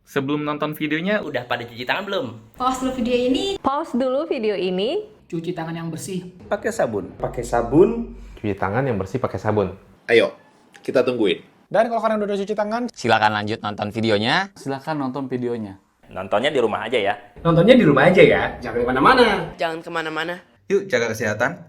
Sebelum nonton videonya, Udah pada cuci tangan belum? Pause dulu video ini. Pause dulu video ini. Cuci tangan yang bersih. Pakai sabun. Pakai sabun. Cuci tangan yang bersih pakai sabun. Ayo, kita tungguin. Dan kalau kalian udah cuci tangan, Silakan lanjut nonton videonya. Silahkan nonton videonya. Nontonnya di rumah aja ya. Nontonnya di rumah aja ya, jangan kemana-mana. Jangan kemana-mana. Yuk jaga kesehatan.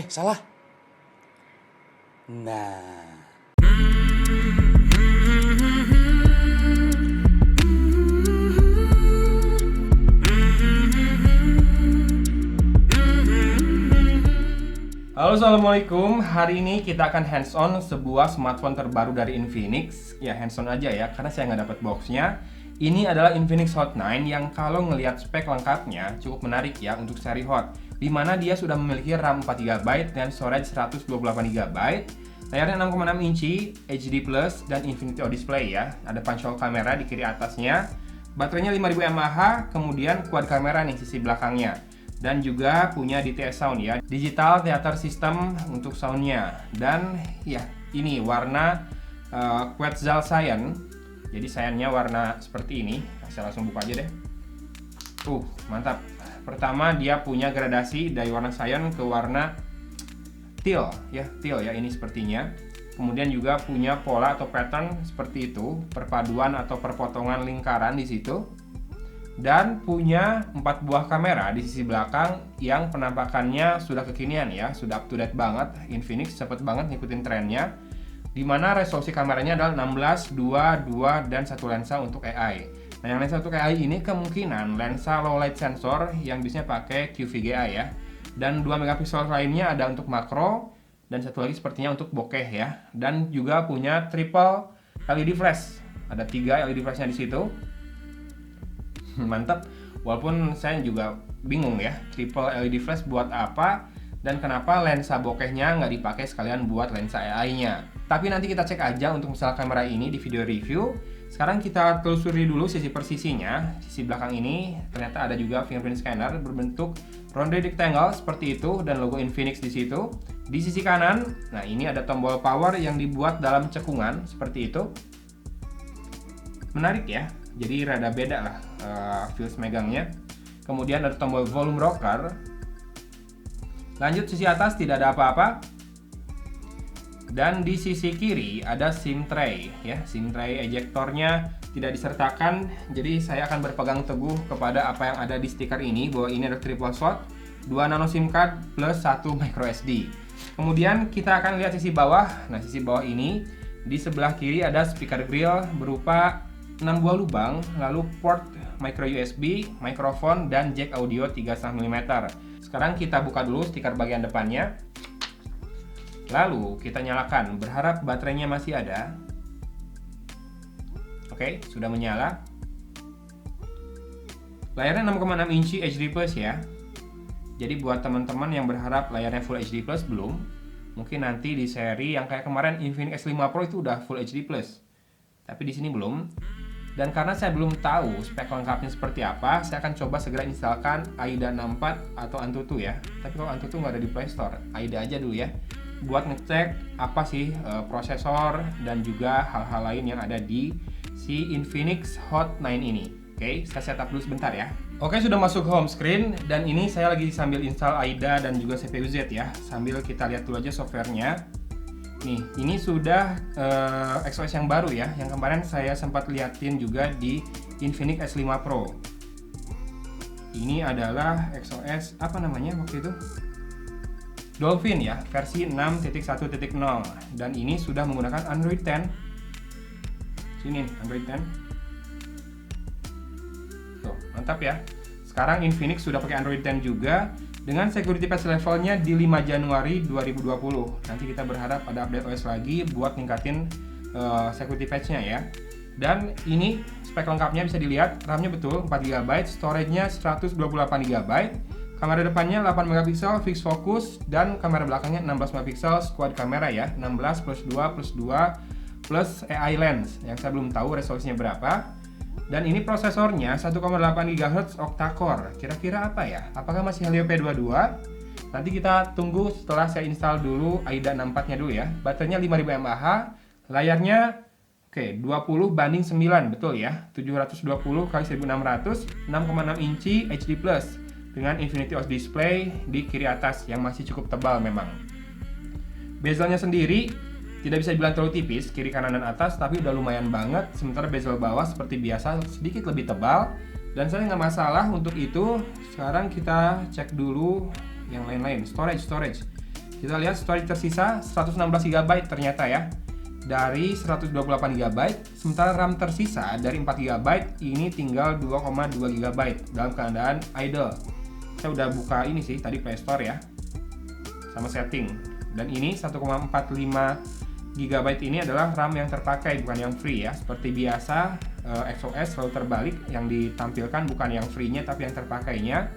Salah. Nah. Halo, assalamualaikum. Hari ini kita akan hands-on sebuah smartphone terbaru dari Infinix. Ya, hands-on aja ya, karena saya nggak dapat boxnya. Ini adalah Infinix Hot 9 yang kalau ngelihat spek lengkapnya cukup menarik ya untuk seri Hot. Dimana dia sudah memiliki RAM 4GB dan storage 128GB. Layarnya 6,6 inci, HD+, dan Infinity O Display ya. Ada punch hole kamera di kiri atasnya. Baterainya 5000 mAh, kemudian quad kamera nih sisi belakangnya. Dan juga punya DTS Sound ya, Digital Theater System untuk soundnya. Dan ya, ini warna Quetzal Cyan. Jadi cyannya warna seperti ini. Saya langsung buka aja deh. Mantap. Pertama dia punya gradasi dari warna cyan ke warna teal ya, ini sepertinya. Kemudian juga punya pola atau pattern seperti itu, perpaduan atau perpotongan lingkaran di situ. Dan punya 4 buah kamera di sisi belakang yang penampakannya sudah kekinian ya, sudah up to date banget. Infinix cepet banget ngikutin trennya. Dimana resolusi kameranya adalah 16, 2, 2, dan 1 lensa untuk AI. Nah, yang lensa untuk AI ini kemungkinan lensa low light sensor yang biasanya pakai QVGA ya. Dan 2 megapiksel lainnya ada untuk makro, dan satu lagi sepertinya untuk bokeh ya. Dan juga punya triple LED flash. Ada 3 LED flashnya di situ. Mantap, walaupun saya juga bingung ya, triple LED flash buat apa dan kenapa lensa bokehnya nggak dipakai sekalian buat lensa AI-nya. Tapi nanti kita cek aja untuk misal kamera ini di video review. Sekarang kita telusuri dulu sisi persisinya. Sisi belakang ini ternyata ada juga fingerprint scanner berbentuk ronde rectangle seperti itu dan logo Infinix di situ. Di sisi kanan, nah ini ada tombol power yang dibuat dalam cekungan seperti itu. Menarik ya. Jadi rada beda lah feels megangnya. Kemudian ada tombol volume rocker. Lanjut sisi atas tidak ada apa-apa. Dan di sisi kiri ada SIM tray ya. SIM tray ejektornya tidak disertakan. Jadi saya akan berpegang teguh kepada apa yang ada di stiker ini, bahwa ini ada triple slot, 2 nano SIM card plus 1 micro SD. Kemudian kita akan lihat sisi bawah. Nah, sisi bawah ini di sebelah kiri ada speaker grill berupa 6 buah lubang, lalu port micro USB, mikrofon, dan jack audio 3,5 mm. Sekarang kita buka dulu stiker bagian depannya. Lalu kita nyalakan, berharap baterainya masih ada. Oke, sudah menyala. Layarnya 6,6 inci HD+ ya. Jadi buat teman-teman yang berharap layarnya Full HD+, belum. Mungkin nanti di seri yang kayak kemarin Infinix S5 Pro itu udah Full HD+. Tapi di sini belum. Dan karena saya belum tahu spek lengkapnya seperti apa, saya akan coba segera instalkan AIDA 64 atau Antutu ya. Tapi kalau Antutu nggak ada di Play Store, AIDA aja dulu ya. Buat ngecek apa sih prosesor dan juga hal-hal lain yang ada di si Infinix Hot 9 ini. Oke, saya setup dulu sebentar ya. Oke, sudah masuk home screen dan ini saya lagi sambil install AIDA dan juga CPU-Z ya. Sambil kita lihat dulu aja softwarenya. Nih, ini sudah XOS yang baru ya, yang kemarin saya sempat liatin juga di Infinix S5 Pro. Ini adalah XOS apa namanya waktu itu? Dolphin ya, versi 6.1.0, dan ini sudah menggunakan Android 10. Sini Android 10. Tuh, mantap ya. Sekarang Infinix sudah pakai Android 10 juga. Dengan security patch levelnya di 5 Januari 2020. Nanti kita berharap ada update OS lagi buat ningkatin security patch-nya ya. Dan ini spek lengkapnya bisa dilihat, RAM-nya betul 4GB, storage-nya 128GB, kamera depannya 8 megapiksel fixed focus, dan kamera belakangnya 16 megapiksel quad kamera ya, 16 plus 2 plus 2 plus AI lens yang saya belum tahu resolusinya berapa. Dan ini prosesornya 1,8 GHz octa-core. Kira-kira apa ya? Apakah masih Helio P22? Nanti kita tunggu setelah saya install dulu AIDA 64-nya dulu ya. Baterainya 5000 mAh, layarnya Oke, 20:9, betul ya. 720 x 1600, 6,6 inci HD Plus dengan Infinity OLED display di kiri atas yang masih cukup tebal memang. Bezelnya sendiri tidak bisa dibilang terlalu tipis, kiri kanan dan atas, tapi udah lumayan banget. Sementara bezel bawah seperti biasa sedikit lebih tebal, dan saya nggak masalah untuk itu. Sekarang kita cek dulu yang lain-lain. Storage. Kita lihat storage tersisa 116 GB ternyata ya, dari 128 GB. Sementara RAM tersisa dari 4 GB ini tinggal 2,2 GB dalam keadaan idle. Saya udah buka ini sih tadi Play Store ya, sama setting. Dan ini 1,45 GB ini adalah RAM yang terpakai, bukan yang free ya. Seperti biasa XOS selalu terbalik, yang ditampilkan bukan yang free-nya tapi yang terpakainya.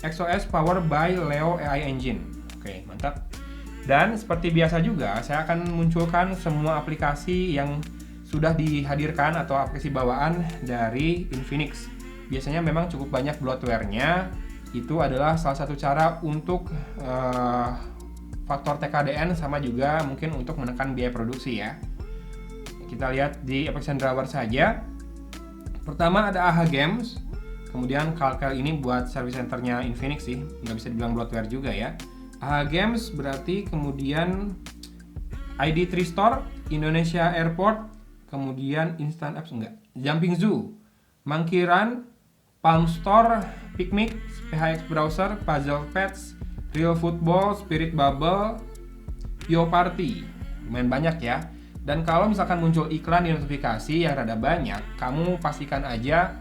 XOS powered by Leo AI Engine. Oke, mantap. Dan seperti biasa juga, saya akan munculkan semua aplikasi yang sudah dihadirkan atau aplikasi bawaan dari Infinix. Biasanya memang cukup banyak bloatware-nya. Itu adalah salah satu cara untuk faktor TKDN, sama juga mungkin untuk menekan biaya produksi ya. Kita lihat di application drawer saja. Pertama ada AHA Games. Kemudian Calcal ini buat service centernya Infinix sih, nggak bisa dibilang bloatware juga ya. AHA Games berarti, kemudian ID3 Store, Indonesia Airport, kemudian Instant Apps enggak, Jumping Zoo, Monkey Run, Palm Store, Picnic, PHX Browser, Puzzle Pets, Real Football, Spirit Bubble, Yo Party. Lumayan banyak ya. Dan kalau misalkan muncul iklan di notifikasi yang rada banyak, kamu pastikan aja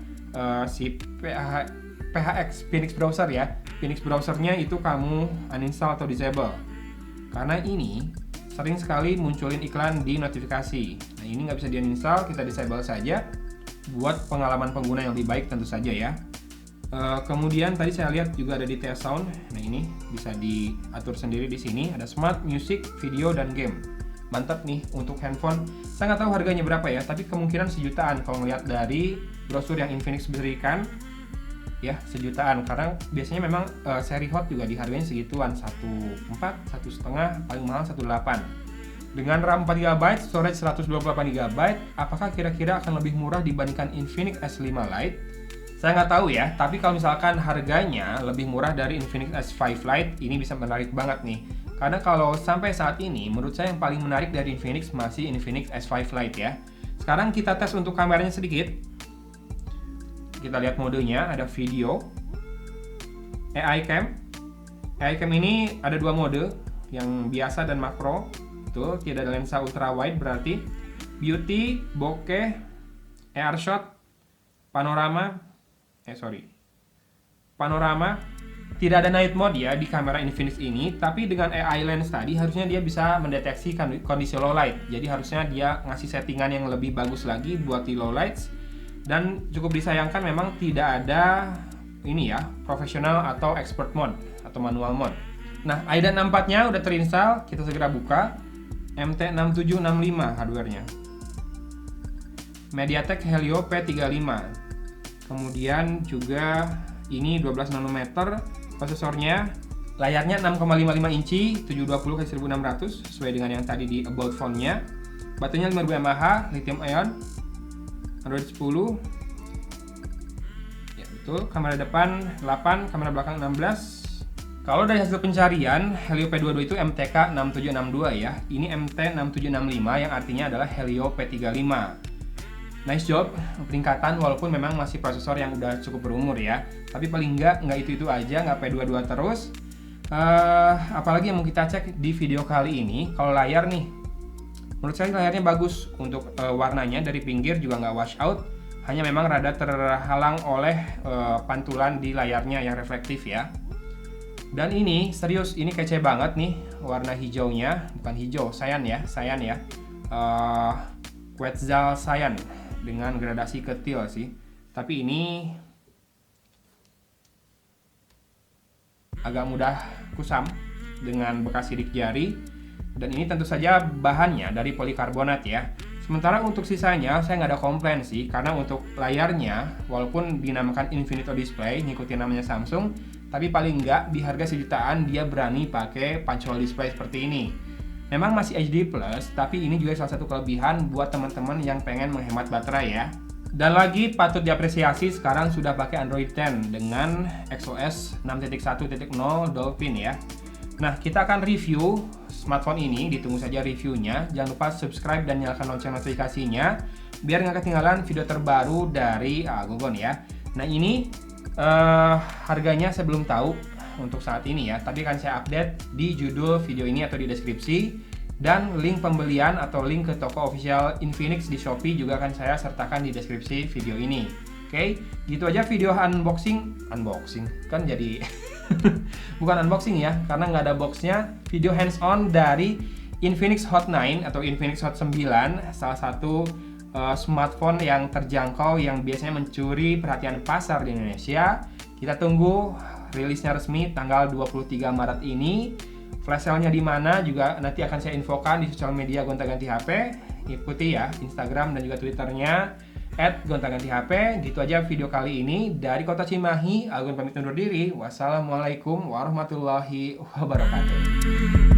si PHX Phoenix Browser ya. Phoenix Browsernya itu kamu uninstall atau disable, karena ini sering sekali munculin iklan di notifikasi. Nah, ini nggak bisa di uninstall, kita disable saja buat pengalaman pengguna yang lebih baik tentu saja ya. Kemudian tadi saya lihat juga ada detail sound. Nah, ini bisa diatur sendiri di sini. Ada smart, music, video, dan game. Mantap nih untuk handphone. Saya nggak tahu harganya berapa ya, tapi kemungkinan sejutaan kalau ngeliat dari brosur yang Infinix berikan. Ya, sejutaan, karena biasanya memang seri hot juga diharganya segituan, 1.4, 1.5, paling mahal 1.8. Dengan RAM 4 GB, storage 128 GB, apakah kira-kira akan lebih murah dibandingkan Infinix S5 Lite? Saya nggak tahu ya, tapi kalau misalkan harganya lebih murah dari Infinix S5 Lite, ini bisa menarik banget nih. Karena kalau sampai saat ini, menurut saya yang paling menarik dari Infinix masih Infinix S5 Lite ya. Sekarang kita tes untuk kameranya sedikit. Kita lihat modenya, ada video, AI Cam. AI Cam ini ada dua mode, yang biasa dan makro. Tuh, tidak ada lensa ultra wide berarti. Beauty, bokeh, AR shot, panorama. Panorama. Tidak ada night mode ya di kamera Infinix ini, tapi dengan AI lens tadi harusnya dia bisa mendeteksi kondisi low light. Jadi harusnya dia ngasih settingan yang lebih bagus lagi buat di low lights. Dan cukup disayangkan memang tidak ada ini ya, profesional atau expert mode atau manual mode. Nah, AIDA 64-nya udah terinstall, kita segera buka. MT6765 hardware-nya. MediaTek Helio P35. Kemudian juga ini 12 nanometer prosesornya. Layarnya 6,55 inci, 720 x 1600 sesuai dengan yang tadi di about phone-nya. Baterainya 5000 mAh, lithium ion. Android 10. Ya, betul. Kamera depan 8, kamera belakang 16. Kalau dari hasil pencarian, Helio P22 itu MTK 6762 ya. Ini MT 6765 yang artinya adalah Helio P35. Nice job, peningkatan walaupun memang masih prosesor yang udah cukup berumur ya. Tapi paling nggak itu aja, nggak P22 terus. Apalagi yang mau kita cek di video kali ini, kalau layar nih, menurut saya layarnya bagus untuk warnanya dari pinggir juga nggak wash out, hanya memang rada terhalang oleh pantulan di layarnya yang reflektif ya. Dan ini serius, ini kece banget nih warna hijaunya, bukan hijau, cyan ya, Quetzal Cyan dengan gradasi ke teal sih. Tapi ini agak mudah kusam dengan bekas sidik jari. Dan ini tentu saja bahannya dari polikarbonat ya. Sementara untuk sisanya saya nggak ada komplain sih, karena untuk layarnya walaupun dinamakan Infinity Display, ngikutin namanya Samsung, tapi paling nggak di harga sejutaan dia berani pakai punch hole display seperti ini. Memang masih HD+, tapi ini juga salah satu kelebihan buat teman-teman yang pengen menghemat baterai ya. Dan lagi patut diapresiasi sekarang sudah pakai Android 10 dengan XOS 6.1.0 Dolphin ya. Nah, kita akan review smartphone ini, ditunggu saja reviewnya. Jangan lupa subscribe dan nyalakan lonceng notifikasinya biar nggak ketinggalan video terbaru dari Agogon ya. Nah, ini harganya saya belum tahu untuk saat ini ya, tapi akan saya update di judul video ini atau di deskripsi. Dan link pembelian atau link ke toko official Infinix di Shopee juga akan saya sertakan di deskripsi video ini. Oke, gitu aja video unboxing kan jadi bukan unboxing ya, karena nggak ada boxnya. Video hands-on dari Infinix Hot 9 atau Infinix Hot 9, salah satu smartphone yang terjangkau yang biasanya mencuri perhatian pasar di Indonesia. Kita tunggu rilisnya resmi tanggal 23 Maret ini. Flash sale-nya di mana juga nanti akan saya infokan di sosial media Gonta-Ganti HP. Ikuti ya Instagram dan juga Twitternya @gontaganti-hp. Gitu aja video kali ini dari Kota Cimahi. Agun pamit undur diri. Wassalamualaikum warahmatullahi wabarakatuh.